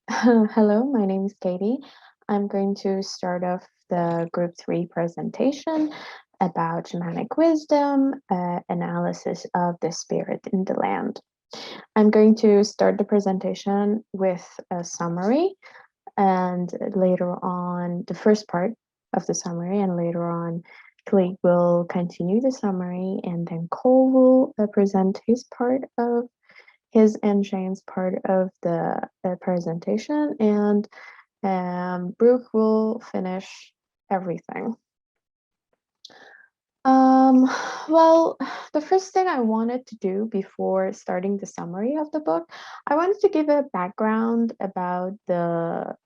Hello, my name is Katie. I'm going to start off the Group 3 presentation about shamanic wisdom, analysis of the spirit in the land. I'm going to start the presentation with a summary, and later on, the first part of the summary, and later on, Clay will continue the summary, and then Cole will present his and Shane's part of the presentation, and Brooke will finish everything. Um, well, the first thing I wanted to do before starting the summary of the book, I wanted to give a background about the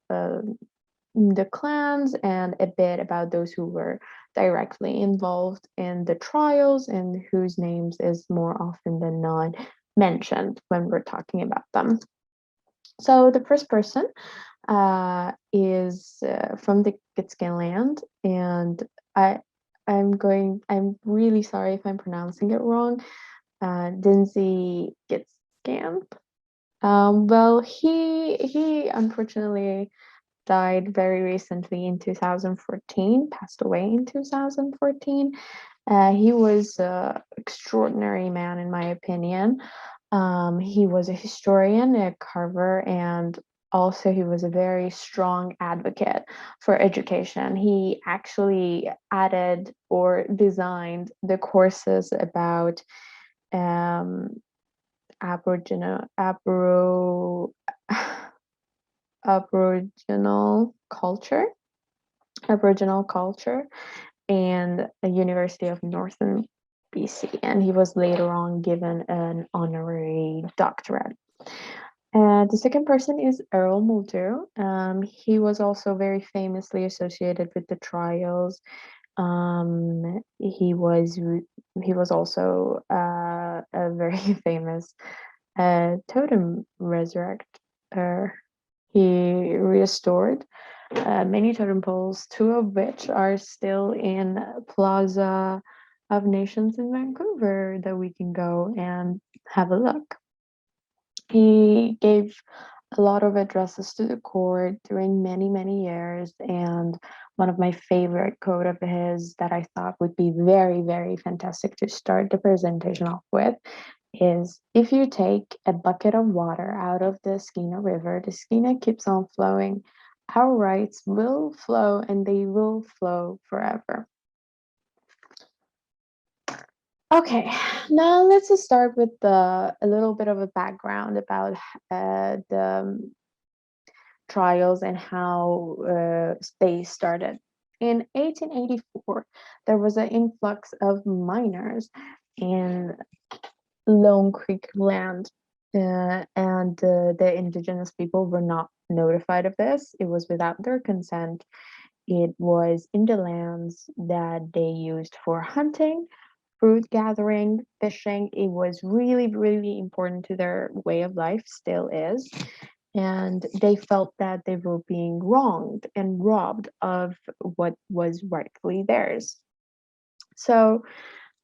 clans and a bit about those who were directly involved in the trials and whose names is more often than not mentioned when we're talking about them. So the first person is from the Gitscan land, and I'm really sorry if I'm pronouncing it wrong. Dinzy Gitscan. Well, he unfortunately died very recently in 2014, passed away in 2014. He was an extraordinary man, in my opinion. He was a historian, a carver, and also he was a very strong advocate for education. He actually added or designed the courses about um, Aboriginal Aboriginal culture, Aboriginal culture, and the University of Northern BC, and he was later on given an honorary doctorate. The second person is Earl Muldoon. He was also very famously associated with the trials. He was also a very famous totem resurrector. He restored many totem poles, two of which are still in Plaza of Nations in Vancouver that we can go and have a look. He gave a lot of addresses to the court during many, many years, and one of my favorite quote of his that I thought would be very, very fantastic to start the presentation off with is, if you take a bucket of water out of the Skeena River, the Skeena keeps on flowing. Our rights will flow and they will flow forever. Okay, now let's just start with a little bit of a background about the trials and how they started. In 1884, there was an influx of miners in Lone Creek land, and the indigenous people were not notified of this. It was without their consent. It was in the lands that they used for hunting, fruit gathering, fishing. It was really, really important to their way of life, still is. And they felt that they were being wronged and robbed of what was rightfully theirs. So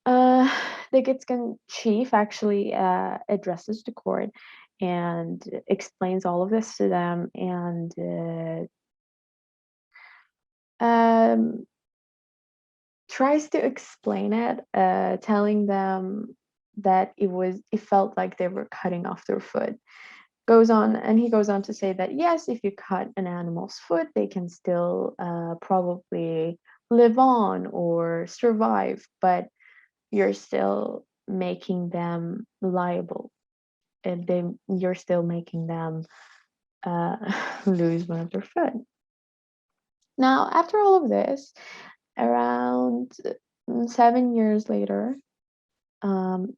uh, the Gitskan chief actually addresses the court and explains all of this to them, and um, tries to explain it, telling them that it felt like they were cutting off their foot. He goes on to say that yes, if you cut an animal's foot, they can still probably live on or survive, but you're still making them liable, and you're still making them uh, lose one of their foot. Now, after all of this, around 7 years later, um,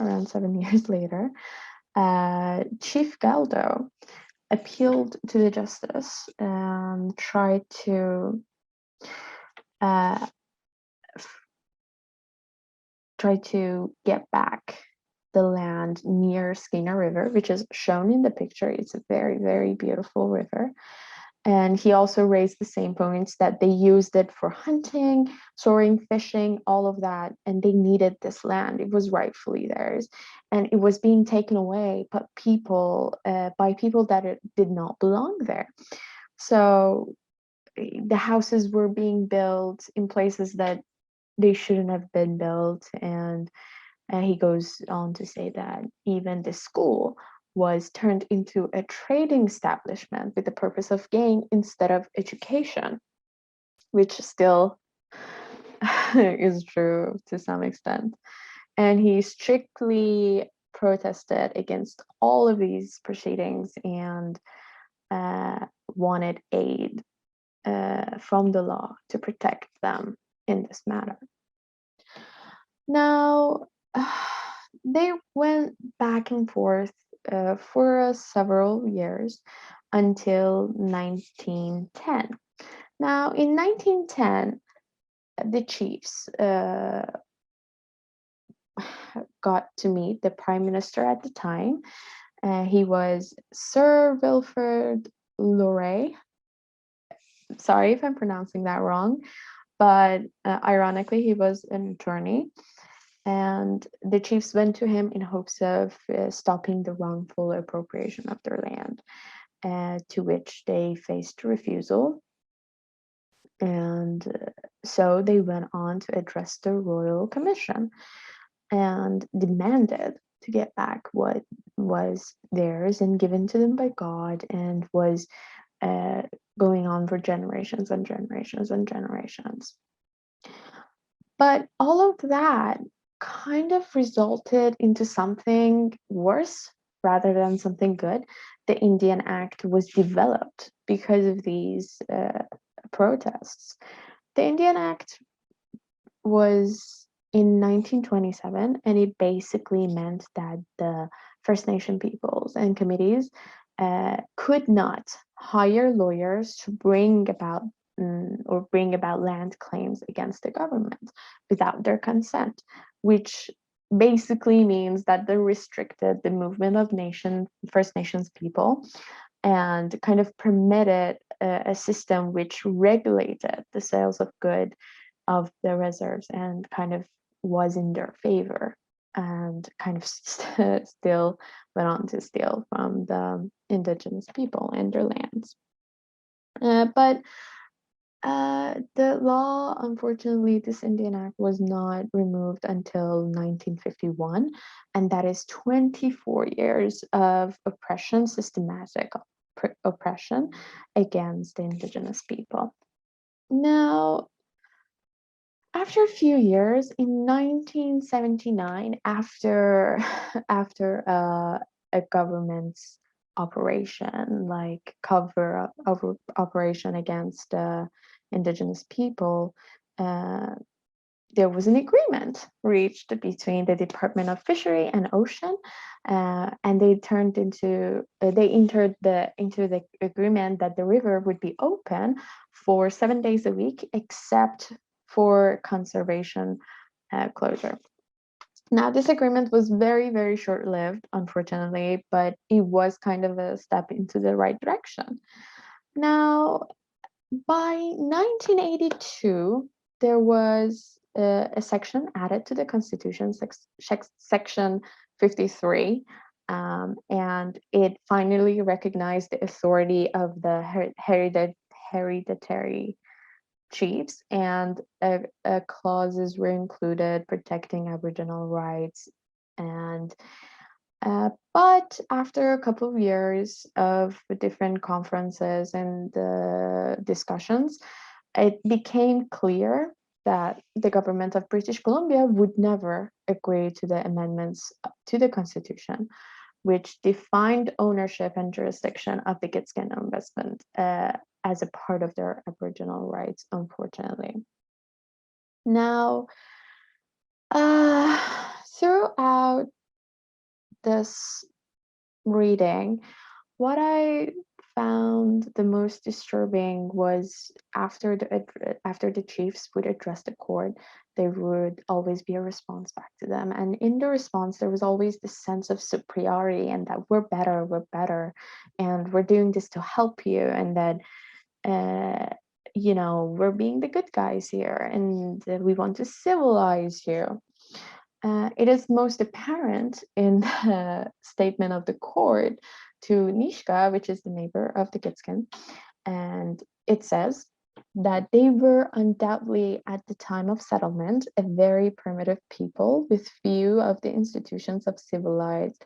around 7 years later, Chief Galdo appealed to the justice and tried to uh, get back the land near Skeena River, which is shown in the picture. It's a very, very beautiful river. And he also raised the same points that they used it for hunting, soaring, fishing, all of that. And they needed this land. It was rightfully theirs. And it was being taken away by people that it did not belong there. So the houses were being built in places that they shouldn't have been built. And he goes on to say that even the school was turned into a trading establishment with the purpose of gain instead of education, which still is true to some extent. And he strictly protested against all of these proceedings and wanted aid from the law to protect them in this matter. Now, they went back and forth for several years until 1910. Now, in 1910, the chiefs got to meet the prime minister at the time. He was Sir Wilfrid Laurier. Sorry if I'm pronouncing that wrong, but ironically, he was an attorney. And the chiefs went to him in hopes of stopping the wrongful appropriation of their land, to which they faced refusal. And so they went on to address the Royal Commission and demanded to get back what was theirs and given to them by God, and was going on for generations and generations and generations. But all of that kind of resulted into something worse rather than something good. The Indian Act was developed because of these protests. The Indian Act was in 1927, and it basically meant that the First Nation peoples and committees could not hire lawyers to bring about land claims against the government without their consent, which basically means that they restricted the movement of First Nations people, and kind of permitted a system which regulated the sales of goods of the reserves and kind of was in their favor, and kind of still went on to steal from the indigenous people and their lands. But the law, unfortunately, this Indian Act was not removed until 1951, and that is 24 years of oppression, systematic oppression against the indigenous people. Now, after a few years, in 1979, after a government's operation, like cover up operation against indigenous people, there was an agreement reached between the Department of Fishery and Ocean, and they entered into the agreement that the river would be open for 7 days a week, except for conservation closure. Now, this agreement was very, very short-lived, unfortunately, but it was kind of a step into the right direction. Now, by 1982, there was a section added to the Constitution, Section 53, and it finally recognized the authority of the hereditary chiefs, and clauses were included protecting Aboriginal rights. And but after a couple of years of different conferences and discussions, it became clear that the government of British Columbia would never agree to the amendments to the Constitution, which defined ownership and jurisdiction of the Gitxaala investment as a part of their Aboriginal rights, unfortunately. Now, throughout this reading, what I found the most disturbing was after the chiefs would address the court, there would always be a response back to them, and in the response there was always this sense of superiority, and that we're better, and we're doing this to help you, and that we're being the good guys here and we want to civilize you. It is most apparent in the statement of the court to Nishka, which is the neighbor of the Gitskin, and it says that they were undoubtedly at the time of settlement a very primitive people with few of the institutions of civilized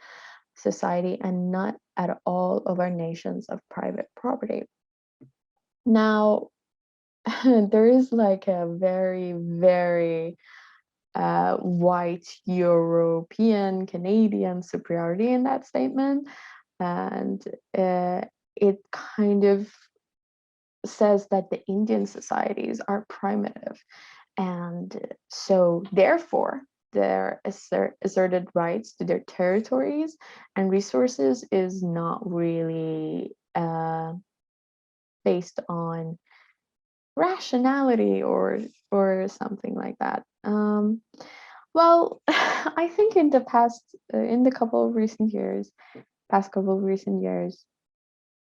society and not at all of our nations of private property. Now, there is like a very, very white European Canadian superiority in that statement, and it kind of says that the Indian societies are primitive, and so therefore their asserted rights to their territories and resources is not really based on rationality or something like that. Well, I think in the past couple of recent years,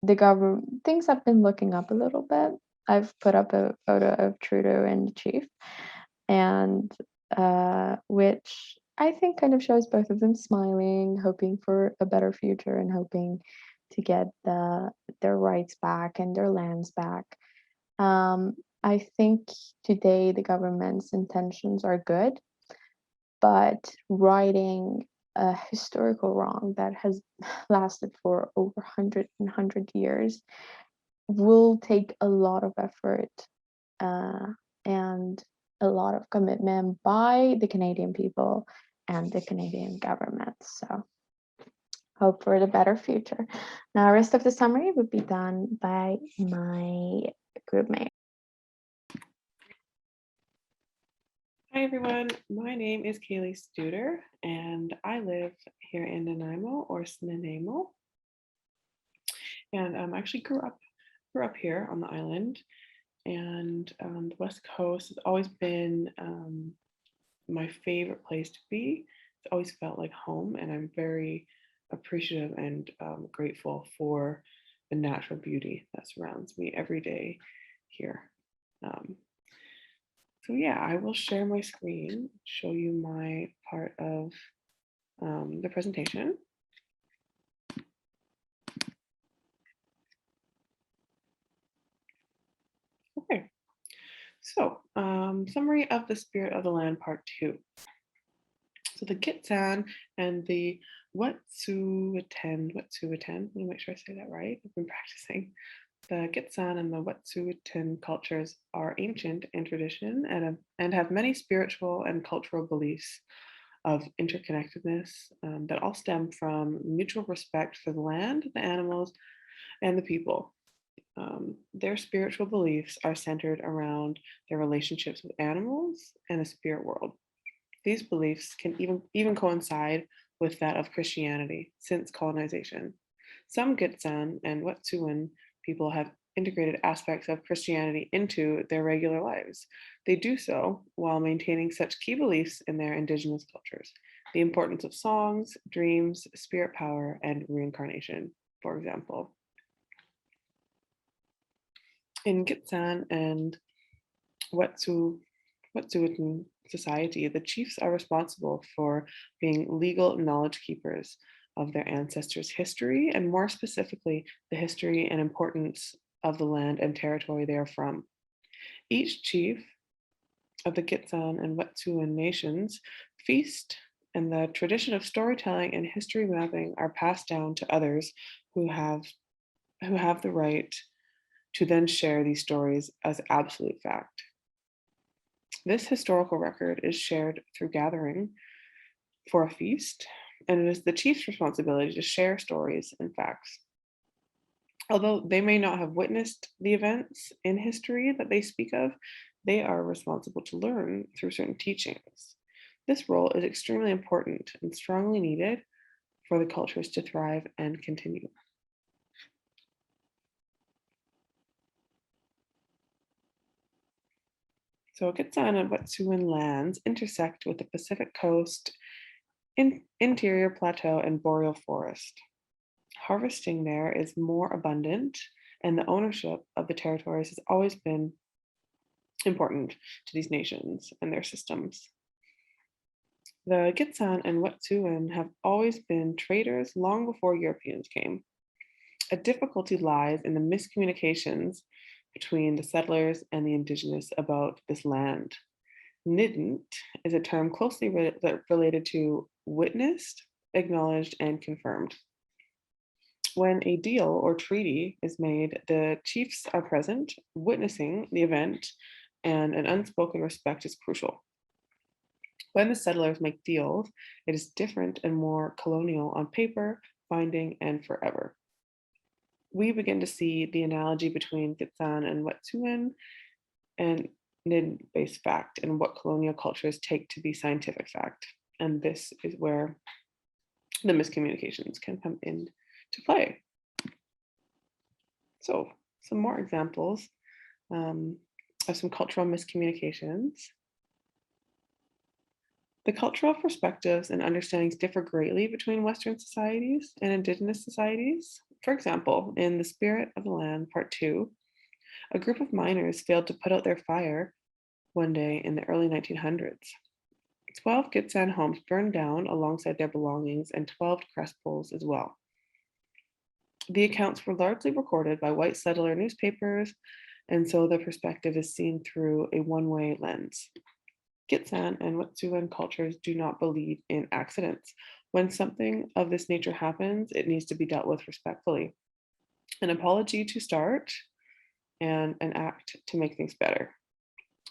the government things have been looking up a little bit. I've put up a photo of Trudeau and the chief, and which I think kind of shows both of them smiling, hoping for a better future and hoping to get their rights back and their lands back. I think today the government's intentions are good, but righting a historical wrong that has lasted for over 100 years will take a lot of effort and a lot of commitment by the Canadian people and the Canadian government. So hope for the better future. Now, the rest of the summary would be done by my group mate. Hi everyone, my name is Kaylee Studer and I live here in Nanaimo or Snuneymuxw. And actually grew up here on the island, and the West Coast has always been my favorite place to be. It's always felt like home, and I'm very appreciative and grateful for the natural beauty that surrounds me every day here. So yeah, I will share my screen, show you my part of the presentation. Okay, so summary of the Spirit of the Land Part 2. So the Gitxsan and the Wet'suwet'en, let me make sure I say that right, I've been practicing. The Gitxsan and the Wet'suwet'en cultures are ancient in tradition and have many spiritual and cultural beliefs of interconnectedness that all stem from mutual respect for the land, the animals, and the people. Their spiritual beliefs are centered around their relationships with animals and the spirit world. These beliefs can even coincide with that of Christianity since colonization. Some Gitxsan and Wet'suwet'en people have integrated aspects of Christianity into their regular lives. They do so while maintaining such key beliefs in their indigenous cultures: the importance of songs, dreams, spirit power, and reincarnation, for example. In Gitxsan and Wet'suwet'en society, the chiefs are responsible for being legal knowledge keepers of their ancestors' history, and more specifically, the history and importance of the land and territory they are from. Each chief of the Gitxsan and Wet'suwet'en nations feast, and the tradition of storytelling and history mapping are passed down to others who have the right to then share these stories as absolute fact. This historical record is shared through gathering for a feast, and it is the chief's responsibility to share stories and facts. Although they may not have witnessed the events in history that they speak of, they are responsible to learn through certain teachings. This role is extremely important and strongly needed for the cultures to thrive and continue. So Gitxsan and Wet'suwet'en lands intersect with the Pacific coast, interior plateau, and boreal forest. Harvesting there is more abundant, and the ownership of the territories has always been important to these nations and their systems. The Gitxsan and Wet'suwet'en have always been traders long before Europeans came. A difficulty lies in the miscommunications between the settlers and the indigenous about this land. Nidint is a term closely related to witnessed, acknowledged, and confirmed. When a deal or treaty is made, the chiefs are present, witnessing the event, and an unspoken respect is crucial. When the settlers make deals, it is different and more colonial on paper, binding, and forever. We begin to see the analogy between Gitxsan and Wet'suwet'en and Nid-based fact and what colonial cultures take to be scientific fact. And this is where the miscommunications can come into play. So some more examples of some cultural miscommunications. The cultural perspectives and understandings differ greatly between Western societies and Indigenous societies. For example, in The Spirit of the Land, Part 2, a group of miners failed to put out their fire one day in the early 1900s. 12 Gitxsan homes burned down alongside their belongings and 12 crest poles as well. The accounts were largely recorded by white settler newspapers, and so the perspective is seen through a one-way lens. Gitxsan and Wet'suwet'en cultures do not believe in accidents. When something of this nature happens, it needs to be dealt with respectfully. An apology to start and an act to make things better.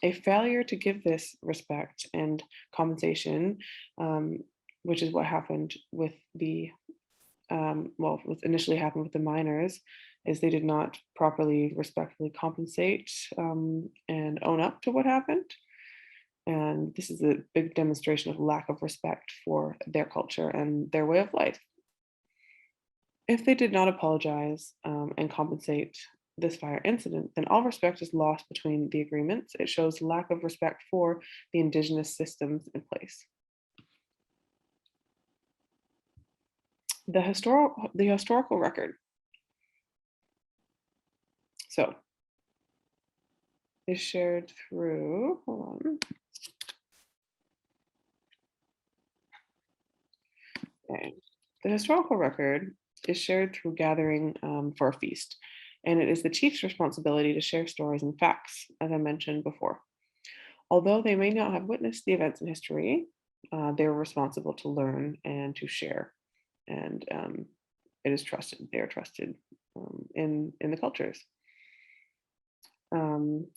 A failure to give this respect and compensation, which is what happened with the, what initially happened with the miners, is they did not properly, respectfully compensate and own up to what happened. And this is a big demonstration of lack of respect for their culture and their way of life. If they did not apologize and compensate this fire incident, then all respect is lost between the agreements. It shows lack of respect for the indigenous systems in place. The historical record. So, is shared through, hold on. Okay. The historical record is shared through gathering for a feast, and it is the chief's responsibility to share stories and facts, as I mentioned before. Although they may not have witnessed the events in history, they're responsible to learn and to share, and it is trusted. They are trusted in the cultures.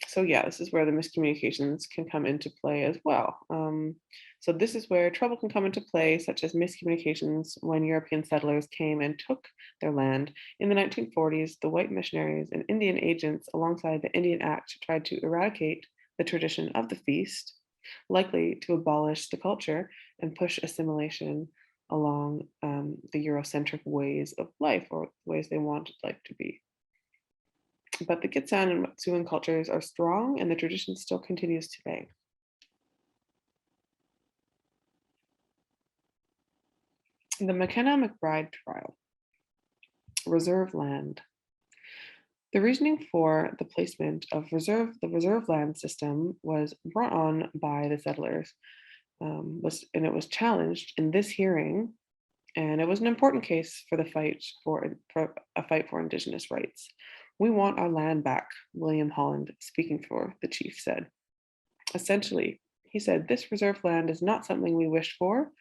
So yeah, this is where the miscommunications can come into play as well. So this is where trouble can come into play, such as miscommunications when European settlers came and took their land. In the 1940s, the white missionaries and Indian agents alongside the Indian Act tried to eradicate the tradition of the feast, likely to abolish the culture and push assimilation along the Eurocentric ways of life or ways they wanted life to be. But the Gitxsan and Wet'suwet'en cultures are strong and the tradition still continues today. The McKenna McBride trial. Reserve land. The reasoning for the placement of the reserve land system was brought on by the settlers, and it was challenged in this hearing, and it was an important case for the fight for Indigenous rights. We want our land back, William Holland, speaking for the chief, said. Essentially, he said, this reserve land is not something we wished for.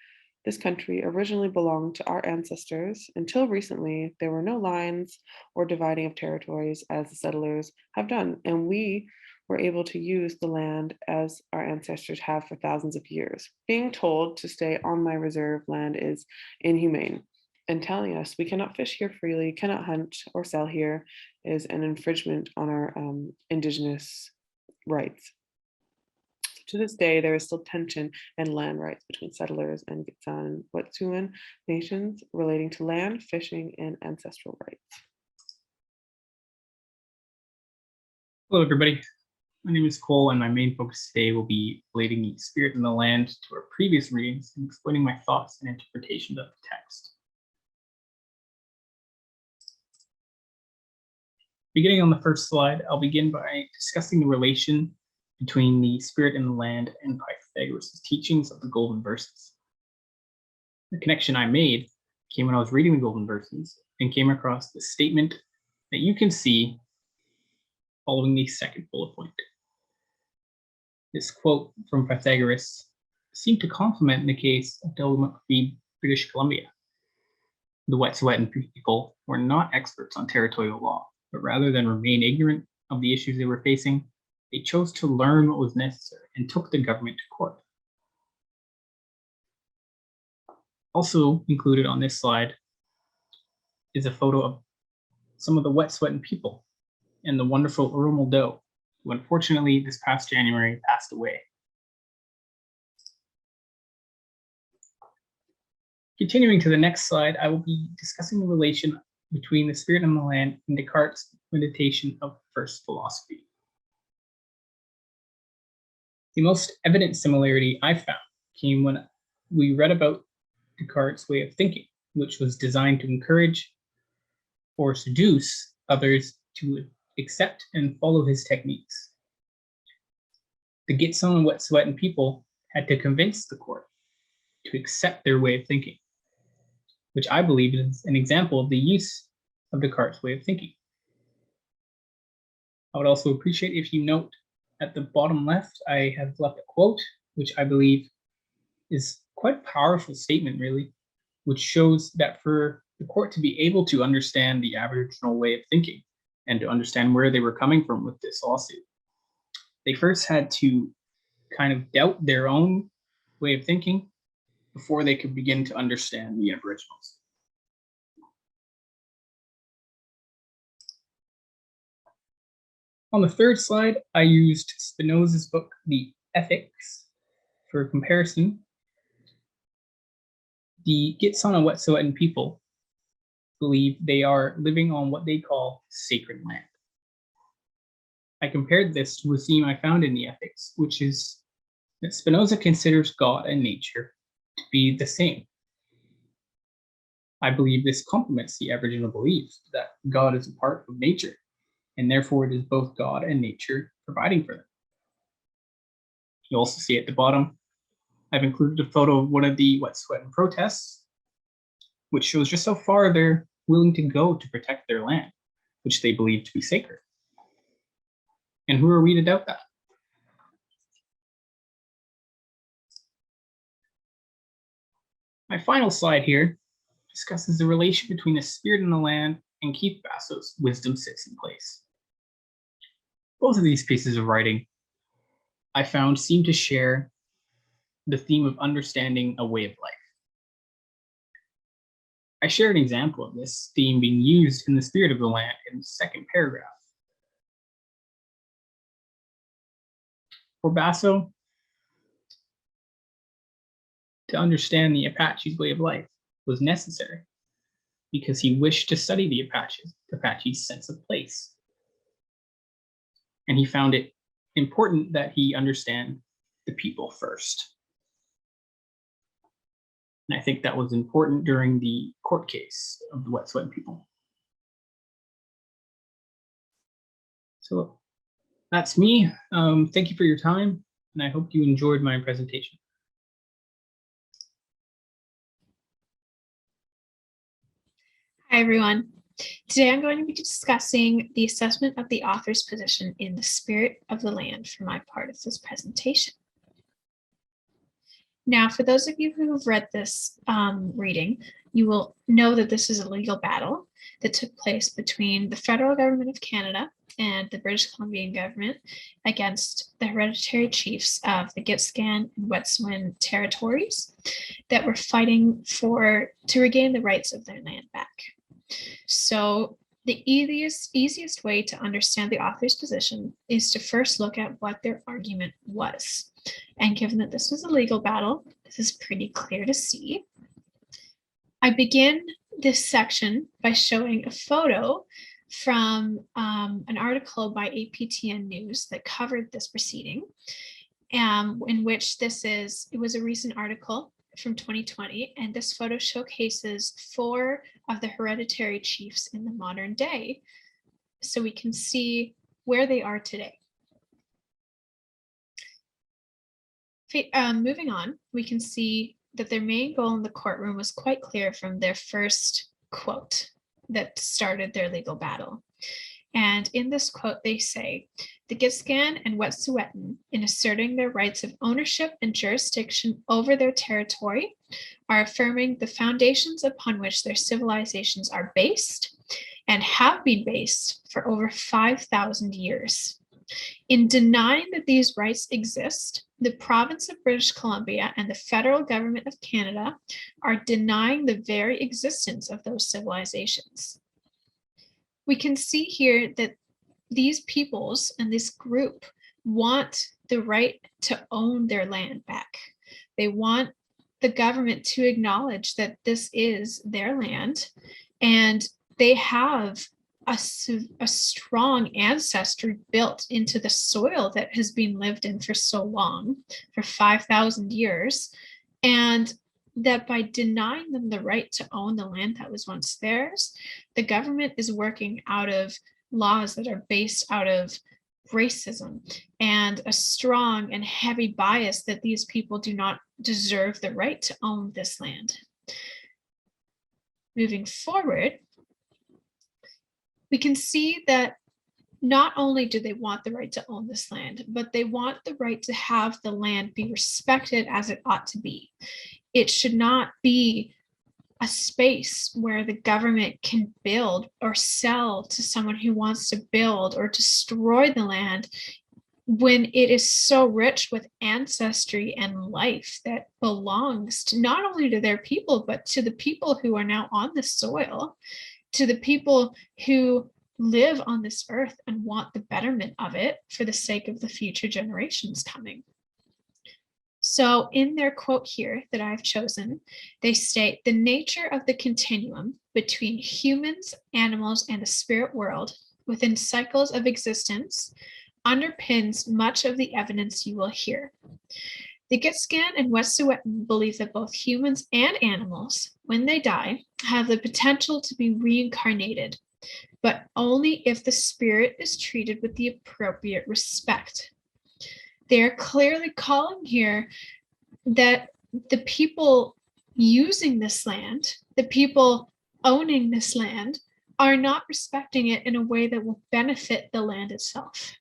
This country originally belonged to our ancestors. Until recently, there were no lines or dividing of territories as the settlers have done, and we were able to use the land as our ancestors have for thousands of years. Being told to stay on my reserve land is inhumane, and telling us we cannot fish here freely, cannot hunt or sell here is an infringement on our Indigenous rights. To this day, there is still tension and land rights between settlers and Gitxsan and Wet'suwet'en nations relating to land, fishing, and ancestral rights. Hello, everybody. My name is Cole, and my main focus today will be relating the spirit in the land to our previous readings and explaining my thoughts and interpretation of the text. Beginning on the first slide, I'll begin by discussing the relation between the spirit and the land and Pythagoras' teachings of the Golden Verses. The connection I made came when I was reading the Golden Verses and came across the statement that you can see following the second bullet point. This quote from Pythagoras seemed to complement the case of Tillamook v. British Columbia. The Wet'suwet'en people were not experts on territorial law, but rather than remain ignorant of the issues they were facing, they chose to learn what was necessary and took the government to court. Also included on this slide is a photo of some of the Wet'suwet'en people and the wonderful Earl Muldoe, who unfortunately this past January passed away. Continuing to the next slide, I will be discussing the relation between the spirit and the land in Descartes' meditation of first philosophy. The most evident similarity I found came when we read about Descartes' way of thinking, which was designed to encourage or seduce others to accept and follow his techniques. The Gitson and Wet'suwet'en people had to convince the court to accept their way of thinking, which I believe is an example of the use of Descartes' way of thinking. I would also appreciate if you note at the bottom left, I have left a quote, which I believe is quite a powerful statement, really, which shows that for the court to be able to understand the Aboriginal way of thinking and to understand where they were coming from with this lawsuit, they first had to kind of doubt their own way of thinking before they could begin to understand the Aboriginals. On the third slide, I used Spinoza's book, The Ethics, for comparison. The Gitson and Wet'suwet'en people believe they are living on what they call sacred land. I compared this to a theme I found in the Ethics, which is that Spinoza considers God and nature to be the same. I believe this complements the Aboriginal belief that God is a part of nature, and therefore it is both God and nature providing for them. You'll also see at the bottom, I've included a photo of one of the Wet'suwet'en protests, which shows just how far they're willing to go to protect their land, which they believe to be sacred. And who are we to doubt that? My final slide here discusses the relation between the spirit and the land and Keith Basso's Wisdom Sits in Place. Both of these pieces of writing I found seem to share the theme of understanding a way of life. I share an example of this theme being used in The Spirit of the Land in the second paragraph. For Basso, to understand the Apache's way of life was necessary because he wished to study the Apache's sense of place. And he found it important that he understand the people first. And I think that was important during the court case of the Wet'suwet'en people. So that's me. Thank you for your time, and I hope you enjoyed my presentation. Hi, everyone. Today I'm going to be discussing the assessment of the author's position in The Spirit of the Land for my part of this presentation. Now, for those of you who have read this reading, you will know that this is a legal battle that took place between the federal government of Canada and the British Columbian government against the hereditary chiefs of the Gitxsan and Wet'suwet'en territories that were fighting to regain the rights of their land back. So the easiest way to understand the author's position is to first look at what their argument was. And given that this was a legal battle, this is pretty clear to see. I begin this section by showing a photo from an article by APTN News that covered this proceeding, in which it was a recent article from 2020, and this photo showcases 4 of the hereditary chiefs in the modern day so we can see where they are today. Moving on, we can see that their main goal in the courtroom was quite clear from their first quote that started their legal battle. And in this quote, they say, the Gitskan and Wet'suwet'en, in asserting their rights of ownership and jurisdiction over their territory, are affirming the foundations upon which their civilizations are based and have been based for over 5,000 years. In denying that these rights exist, the province of British Columbia and the federal government of Canada are denying the very existence of those civilizations. We can see here that these peoples and this group want the right to own their land back. They want the government to acknowledge that this is their land, and they have a strong ancestry built into the soil that has been lived in for so long, for 5,000 years, and that by denying them the right to own the land that was once theirs, the government is working out of laws that are based out of racism and a strong and heavy bias that these people do not deserve the right to own this land. Moving forward, we can see that not only do they want the right to own this land, but they want the right to have the land be respected as it ought to be. It should not be a space where the government can build or sell to someone who wants to build or destroy the land when it is so rich with ancestry and life that belongs to not only to their people, but to the people who are now on the soil, to the people who live on this earth and want the betterment of it for the sake of the future generations coming. So in their quote here that I've chosen, they state, the nature of the continuum between humans, animals, and the spirit world within cycles of existence underpins much of the evidence you will hear. The Gitskan and Wet'suwet'en believe that both humans and animals, when they die, have the potential to be reincarnated, but only if the spirit is treated with the appropriate respect. They are clearly calling here that the people using this land, the people owning this land, are not respecting it in a way that will benefit the land itself.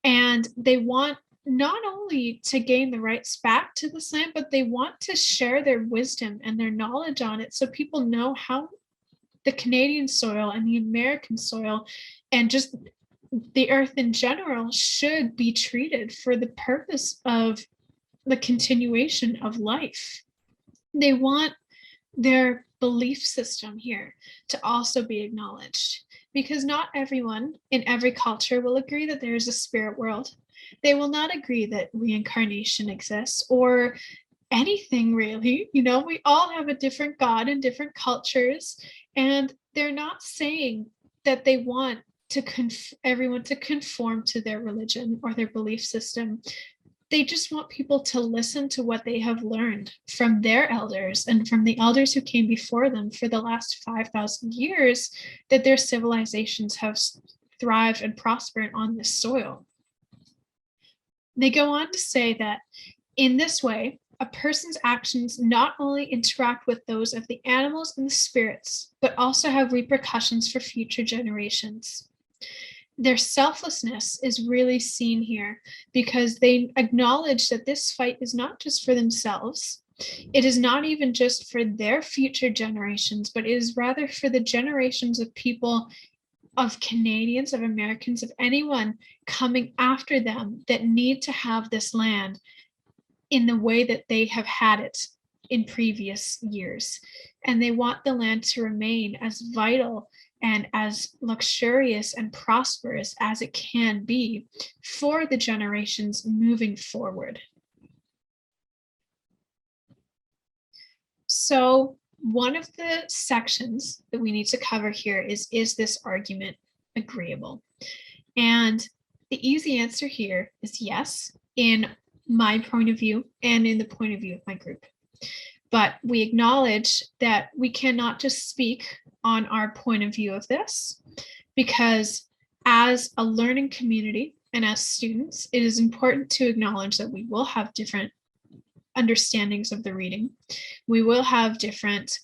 And they want not only to gain the rights back to this land, but they want to share their wisdom and their knowledge on it so people know how the Canadian soil and the American soil and just the earth in general should be treated for the purpose of the continuation of life. They want their belief system here to also be acknowledged, because not everyone in every culture will agree that there is a spirit world. They will not agree that reincarnation exists or anything really. You know, we all have a different God in different cultures, and they're not saying that they want to everyone to conform to their religion or their belief system. They just want people to listen to what they have learned from their elders and from the elders who came before them for the last 5,000 years, that their civilizations have thrived and prospered on this soil. They go on to say that in this way, a person's actions not only interact with those of the animals and the spirits, but also have repercussions for future generations. Their selflessness is really seen here because they acknowledge that this fight is not just for themselves. It is not even just for their future generations, but it is rather for the generations of people, of Canadians, of Americans, of anyone coming after them that need to have this land in the way that they have had it in previous years. And they want the land to remain as vital and as luxurious and prosperous as it can be for the generations moving forward. So one of the sections that we need to cover here is this argument agreeable? And the easy answer here is yes, in my point of view and in the point of view of my group. But we acknowledge that we cannot just speak on our point of view of this, because as a learning community and as students, it is important to acknowledge that we will have different understandings of the reading. We will have different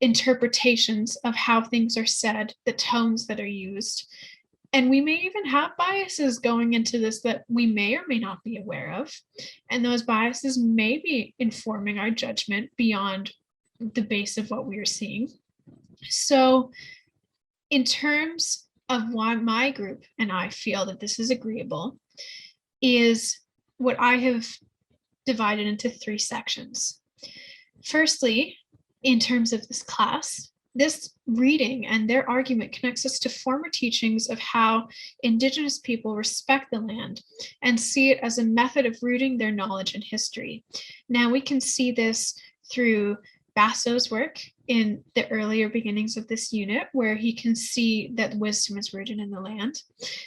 interpretations of how things are said, the tones that are used. And we may even have biases going into this that we may or may not be aware of. And those biases may be informing our judgment beyond the base of what we are seeing. So, in terms of why my group and I feel that this is agreeable, is what I have divided into 3 sections. Firstly, in terms of this class, this reading and their argument connects us to former teachings of how Indigenous people respect the land and see it as a method of rooting their knowledge and history. Now, we can see this through Basso's work in the earlier beginnings of this unit, where he can see that wisdom is rooted in the land.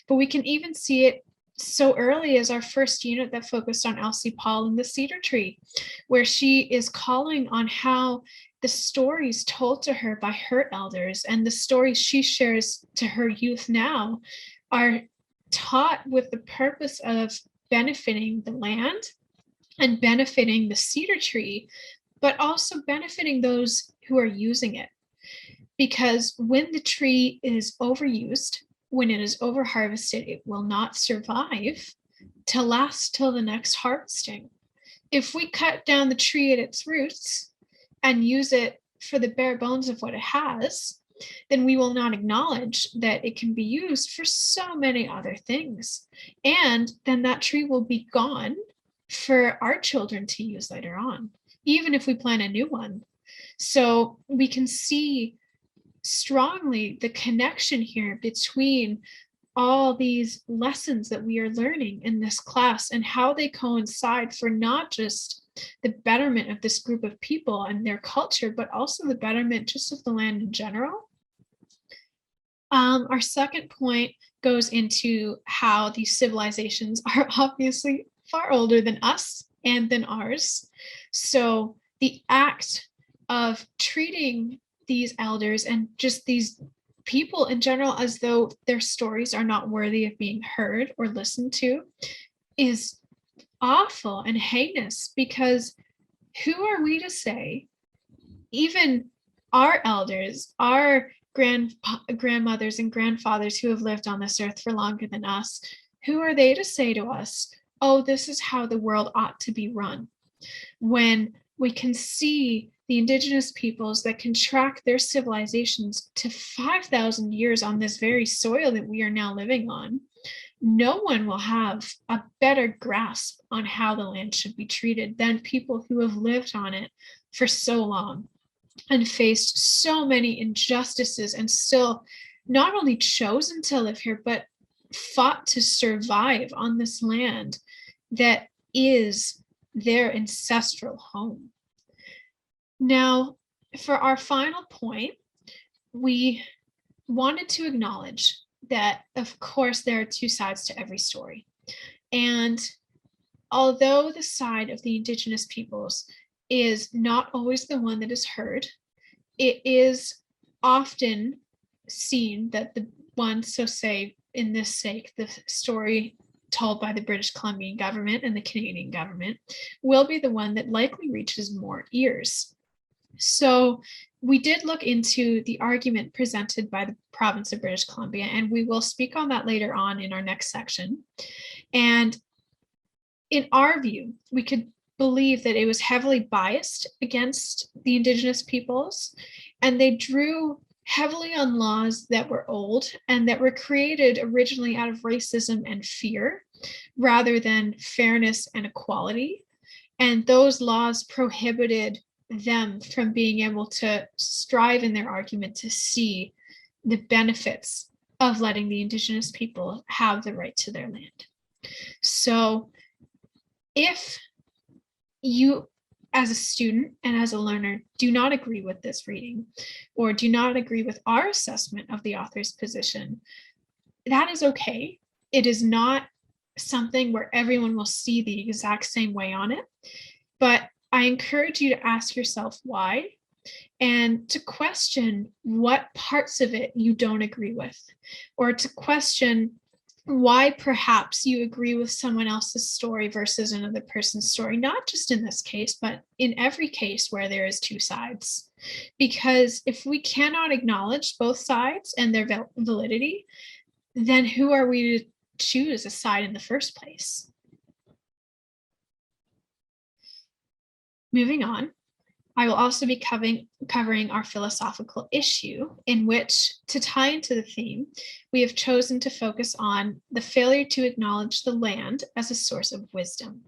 But we can even see it so early as our first unit that focused on Elsie Paul and the cedar tree, where she is calling on how the stories told to her by her elders and the stories she shares to her youth now are taught with the purpose of benefiting the land and benefiting the cedar tree, but also benefiting those who are using it. Because when the tree is overused, when it is overharvested, it will not survive to last till the next harvesting. If we cut down the tree at its roots and use it for the bare bones of what it has, then we will not acknowledge that it can be used for so many other things. And then that tree will be gone for our children to use later on, even if we plant a new one. So we can see strongly the connection here between all these lessons that we are learning in this class and how they coincide for not just the betterment of this group of people and their culture, but also the betterment just of the land in general. Our second point goes into how these civilizations are obviously far older than us and than ours. So the act of treating these elders and just these people in general as though their stories are not worthy of being heard or listened to is awful and heinous, because who are we to say, even our elders, our grandmothers and grandfathers who have lived on this earth for longer than us, who are they to say to us, oh, this is how the world ought to be run, when we can see the Indigenous peoples that can track their civilizations to 5,000 years on this very soil that we are now living on. No one will have a better grasp on how the land should be treated than people who have lived on it for so long and faced so many injustices and still not only chosen to live here, but fought to survive on this land that is their ancestral home. Now, for our final point, we wanted to acknowledge that, of course, there are 2 sides to every story. And although the side of the Indigenous peoples is not always the one that is heard, it is often seen that the one, so say in this sake, the story told by the British Columbian government and the Canadian government will be the one that likely reaches more ears. So we did look into the argument presented by the province of British Columbia, and we will speak on that later on in our next section. And in our view, we could believe that it was heavily biased against the Indigenous peoples, and they drew heavily on laws that were old and that were created originally out of racism and fear rather than fairness and equality. And those laws prohibited them from being able to strive in their argument to see the benefits of letting the Indigenous people have the right to their land. So if you, as a student and as a learner, do not agree with this reading or do not agree with our assessment of the author's position, that is okay. It is not something where everyone will see the exact same way on it, but I encourage you to ask yourself why, and to question what parts of it you don't agree with, or to question why perhaps you agree with someone else's story versus another person's story, not just in this case, but in every case where there is two sides. Because if we cannot acknowledge both sides and their validity, then who are we to choose a side in the first place? Moving on, I will also be covering our philosophical issue, in which, to tie into the theme, we have chosen to focus on the failure to acknowledge the land as a source of wisdom.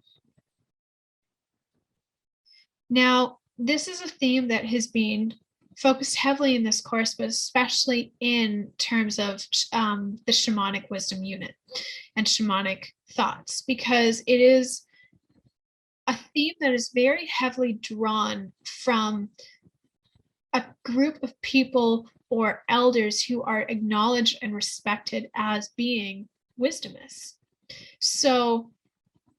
Now, this is a theme that has been focused heavily in this course, but especially in terms of the shamanic wisdom unit and shamanic thoughts, because it is a theme that is very heavily drawn from a group of people or elders who are acknowledged and respected as being wisdomists. So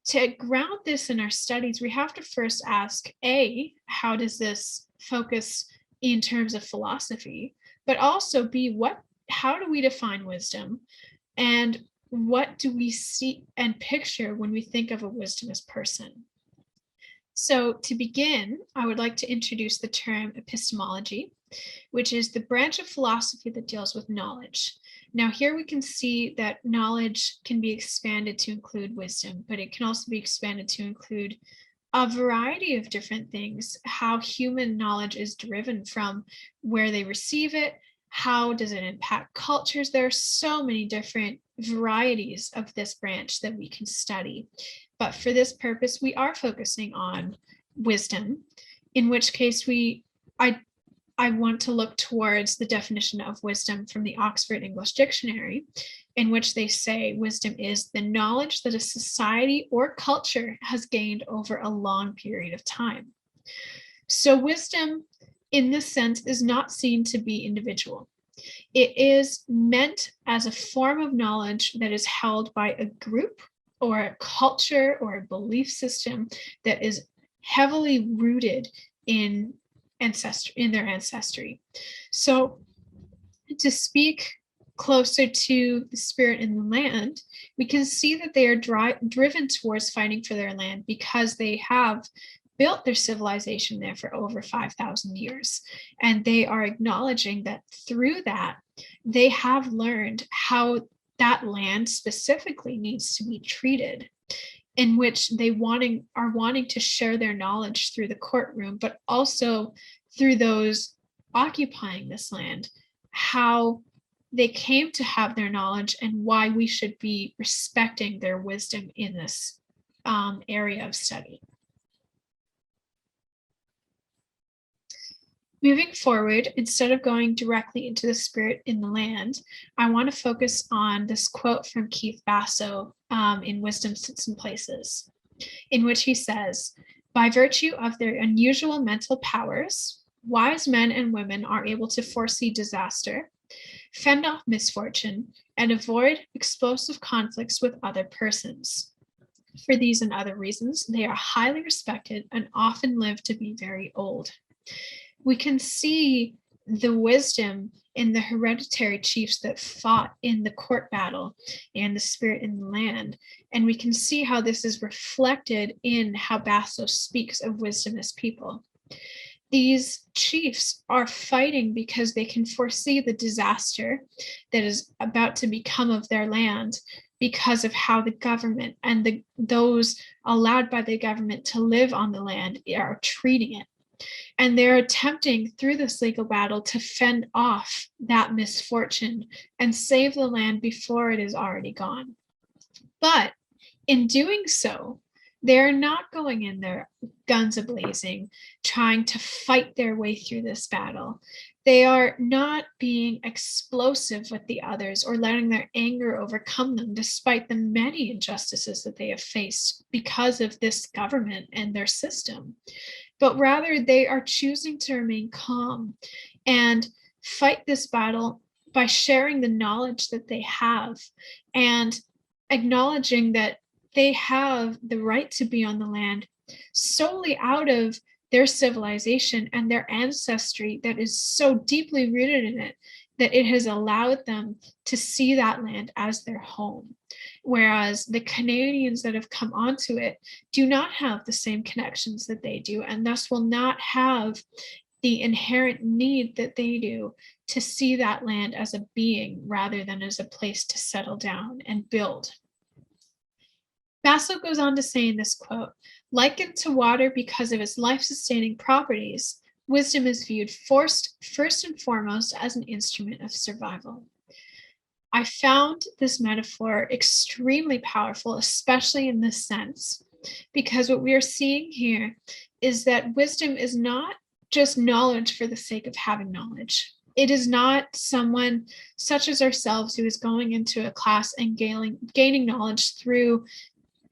to ground this in our studies, we have to first ask, A, how does this focus in terms of philosophy, but also B, how do we define wisdom, and what do we see and picture when we think of a wisdomist person? So to begin, I would like to introduce the term epistemology, which is the branch of philosophy that deals with knowledge. Now here we can see that knowledge can be expanded to include wisdom, but it can also be expanded to include a variety of different things, how human knowledge is driven from where they receive it, how does it impact cultures. There are so many different varieties of this branch that we can study. But for this purpose, we are focusing on wisdom, in which case I want to look towards the definition of wisdom from the Oxford English Dictionary, in which they say wisdom is the knowledge that a society or culture has gained over a long period of time. So wisdom, in this sense, is not seen to be individual. It is meant as a form of knowledge that is held by a group or a culture or a belief system that is heavily rooted in their ancestry. So to speak closer to the spirit in the land, we can see that they are driven towards fighting for their land because they have built their civilization there for over 5,000 years. And they are acknowledging that through that, they have learned how that land specifically needs to be treated, in which they are wanting to share their knowledge through the courtroom, but also through those occupying this land, how they came to have their knowledge and why we should be respecting their wisdom in this area of study. Moving forward, instead of going directly into the spirit in the land, I want to focus on this quote from Keith Basso in Wisdom Sits in Places, in which he says, "By virtue of their unusual mental powers, wise men and women are able to foresee disaster, fend off misfortune, and avoid explosive conflicts with other persons. For these and other reasons, they are highly respected and often live to be very old." We can see the wisdom in the hereditary chiefs that fought in the court battle and the spirit in the land. And we can see how this is reflected in how Basso speaks of wisdom as people. These chiefs are fighting because they can foresee the disaster that is about to become of their land because of how the government and those allowed by the government to live on the land are treating it. And they're attempting through this legal battle to fend off that misfortune and save the land before it is already gone. But in doing so, they're not going in there guns a-blazing, trying to fight their way through this battle. They are not being explosive with the others or letting their anger overcome them, despite the many injustices that they have faced because of this government and their system. But rather they are choosing to remain calm and fight this battle by sharing the knowledge that they have and acknowledging that they have the right to be on the land solely out of their civilization and their ancestry that is so deeply rooted in it that it has allowed them to see that land as their home. Whereas the Canadians that have come onto it do not have the same connections that they do, and thus will not have the inherent need that they do to see that land as a being rather than as a place to settle down and build. Basso goes on to say in this quote, likened to water because of its life-sustaining properties, wisdom is viewed first and foremost as an instrument of survival. I found this metaphor extremely powerful, especially in this sense, because what we are seeing here is that wisdom is not just knowledge for the sake of having knowledge. It is not someone such as ourselves who is going into a class and gaining knowledge through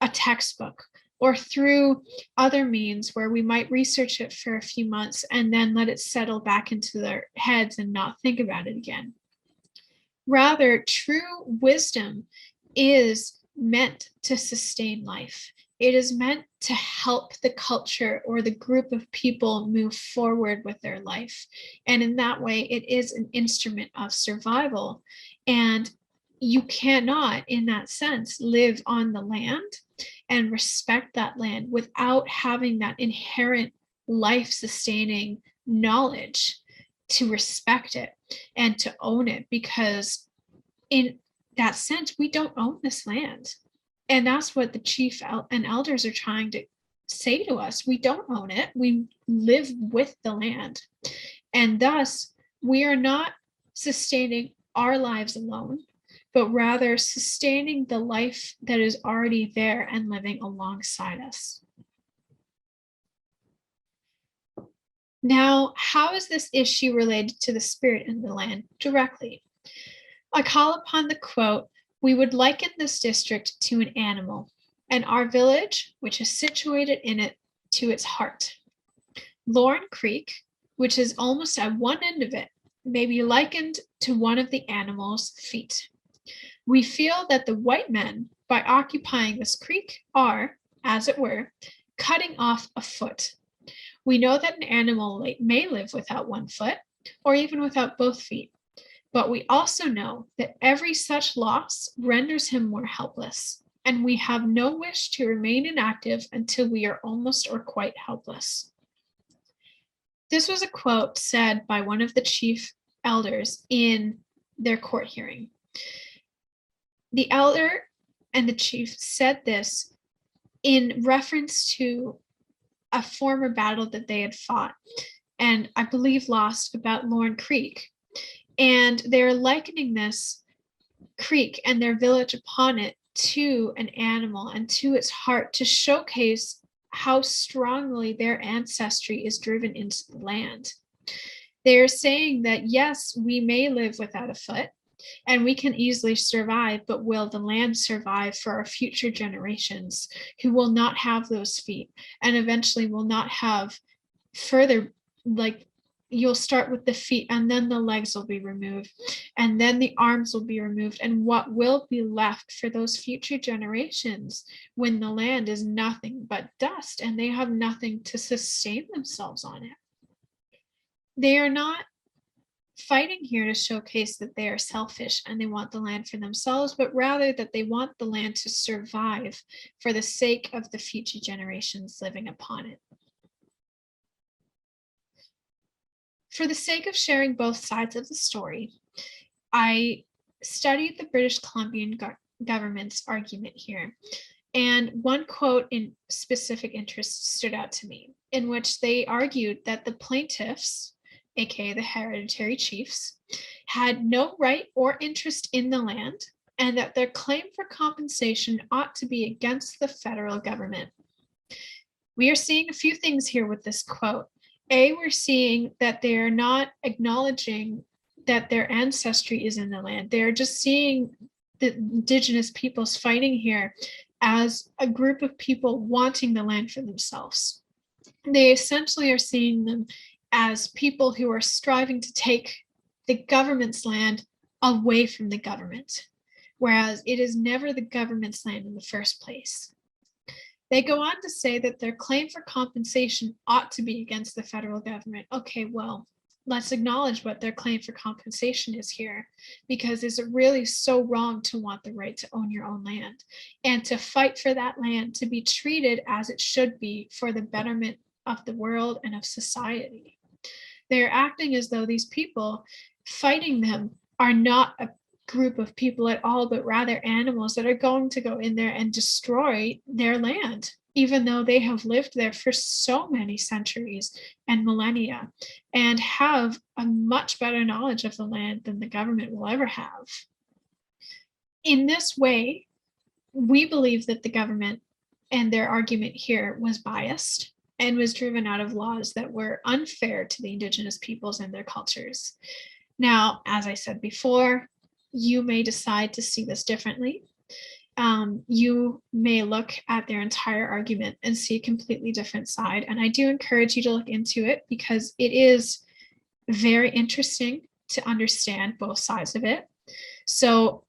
a textbook or through other means where we might research it for a few months and then let it settle back into their heads and not think about it again. Rather, true wisdom is meant to sustain life. It is meant to help the culture or the group of people move forward with their life. And in that way, it is an instrument of survival. And you cannot, in that sense, live on the land and respect that land without having that inherent life-sustaining knowledge to respect it and to own it, because in that sense, we don't own this land. And that's what the chief and elders are trying to say to us. We don't own it. We live with the land. And thus, we are not sustaining our lives alone, but rather sustaining the life that is already there and living alongside us. Now, how is this issue related to the spirit in the land directly? I call upon the quote, we would liken this district to an animal, and our village, which is situated in it, to its heart. Lorne Creek, which is almost at one end of it, may be likened to one of the animal's feet. We feel that the white men, by occupying this creek, are, as it were, cutting off a foot. We know that an animal may live without one foot, or even without both feet. But we also know that every such loss renders him more helpless, and we have no wish to remain inactive until we are almost or quite helpless. This was a quote said by one of the chief elders in their court hearing. The elder and the chief said this in reference to a former battle that they had fought, and I believe lost, about Lorne Creek. And they're likening this creek and their village upon it to an animal and to its heart to showcase how strongly their ancestry is driven into the land. They're saying that, yes, we may live without a foot and we can easily survive, but will the land survive for our future generations who will not have those feet and eventually will not have further, like, you'll start with the feet and then the legs will be removed and then the arms will be removed, and what will be left for those future generations when the land is nothing but dust and they have nothing to sustain themselves on it? They are not fighting here to showcase that they are selfish and they want the land for themselves, but rather that they want the land to survive for the sake of the future generations living upon it. For the sake of sharing both sides of the story, I studied the British Columbian government's argument here. And one quote in specific interest stood out to me, in which they argued that the plaintiffs, aka the hereditary chiefs, had no right or interest in the land, and that their claim for compensation ought to be against the federal government. We are seeing a few things here with this quote. We're seeing that they're not acknowledging that their ancestry is in the land. They're just seeing the indigenous peoples fighting here as a group of people wanting the land for themselves. They essentially are seeing them as people who are striving to take the government's land away from the government, whereas it is never the government's land in the first place. They go on to say that their claim for compensation ought to be against the federal government. Okay, well, let's acknowledge what their claim for compensation is here, because is it really so wrong to want the right to own your own land and to fight for that land to be treated as it should be for the betterment of the world and of society? They're acting as though these people fighting them are not a group of people at all, but rather animals that are going to go in there and destroy their land, even though they have lived there for so many centuries and millennia and have a much better knowledge of the land than the government will ever have. In this way, we believe that the government and their argument here was biased and was driven out of laws that were unfair to the Indigenous peoples and their cultures. Now, as I said before, you may decide to see this differently. You may look at their entire argument and see a completely different side. And I do encourage you to look into it because it is very interesting to understand both sides of it. So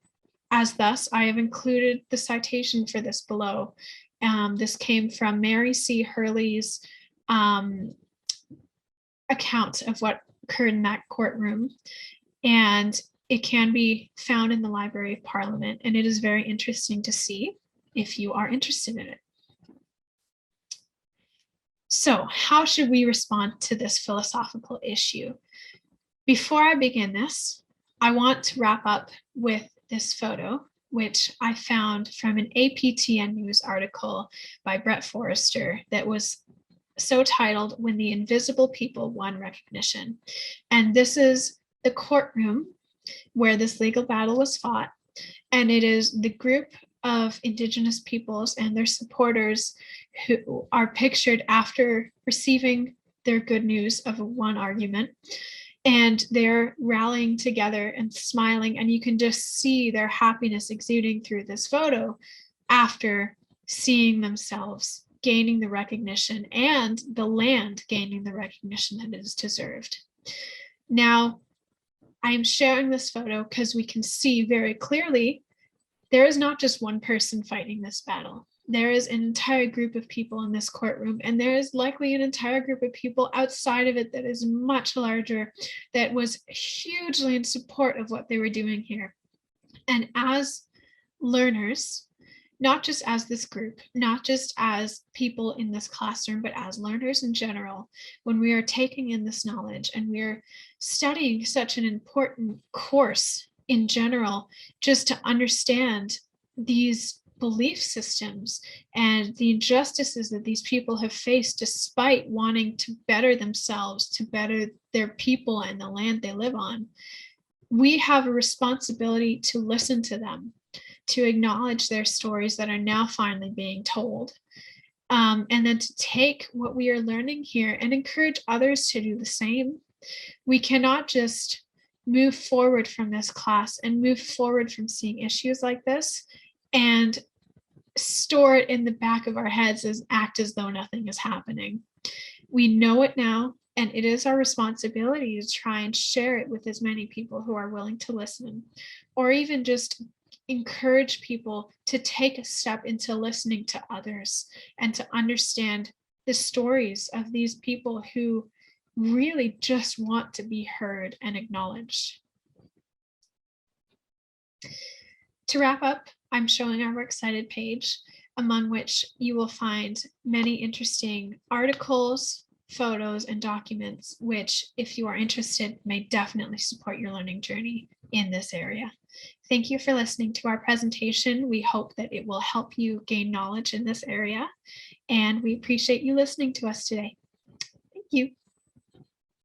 as thus, I have included the citation for this below. This came from Mary C. Hurley's account of what occurred in that courtroom. And it can be found in the Library of Parliament, and it is very interesting to see if you are interested in it. So, how should we respond to this philosophical issue? Before I begin this, I want to wrap up with this photo, which I found from an APTN News article by Brett Forrester that was so titled, "When the Invisible People Won Recognition." And this is the courtroom where this legal battle was fought. And it is the group of Indigenous peoples and their supporters who are pictured after receiving their good news of one argument. And they're rallying together and smiling. And you can just see their happiness exuding through this photo after seeing themselves gaining the recognition and the land gaining the recognition that it is deserved. Now, I am sharing this photo because we can see very clearly there is not just one person fighting this battle. There is an entire group of people in this courtroom, and there is likely an entire group of people outside of it that is much larger, that was hugely in support of what they were doing here. And as learners, not just as this group, not just as people in this classroom, but as learners in general, when we are taking in this knowledge and we're studying such an important course in general, just to understand these belief systems and the injustices that these people have faced despite wanting to better themselves, to better their people and the land they live on, we have a responsibility to listen to them, to acknowledge their stories that are now finally being told, and then to take what we are learning here and encourage others to do the same. We cannot just move forward from this class and move forward from seeing issues like this and store it in the back of our heads as act as though nothing is happening. We know it now, and it is our responsibility to try and share it with as many people who are willing to listen, or even just encourage people to take a step into listening to others and to understand the stories of these people who really just want to be heard and acknowledged. To wrap up, I'm showing our Works Cited page, among which you will find many interesting articles, photos, and documents, which, if you are interested, may definitely support your learning journey in this area. Thank you for listening to our presentation. We hope that it will help you gain knowledge in this area, and we appreciate you listening to us today. Thank you.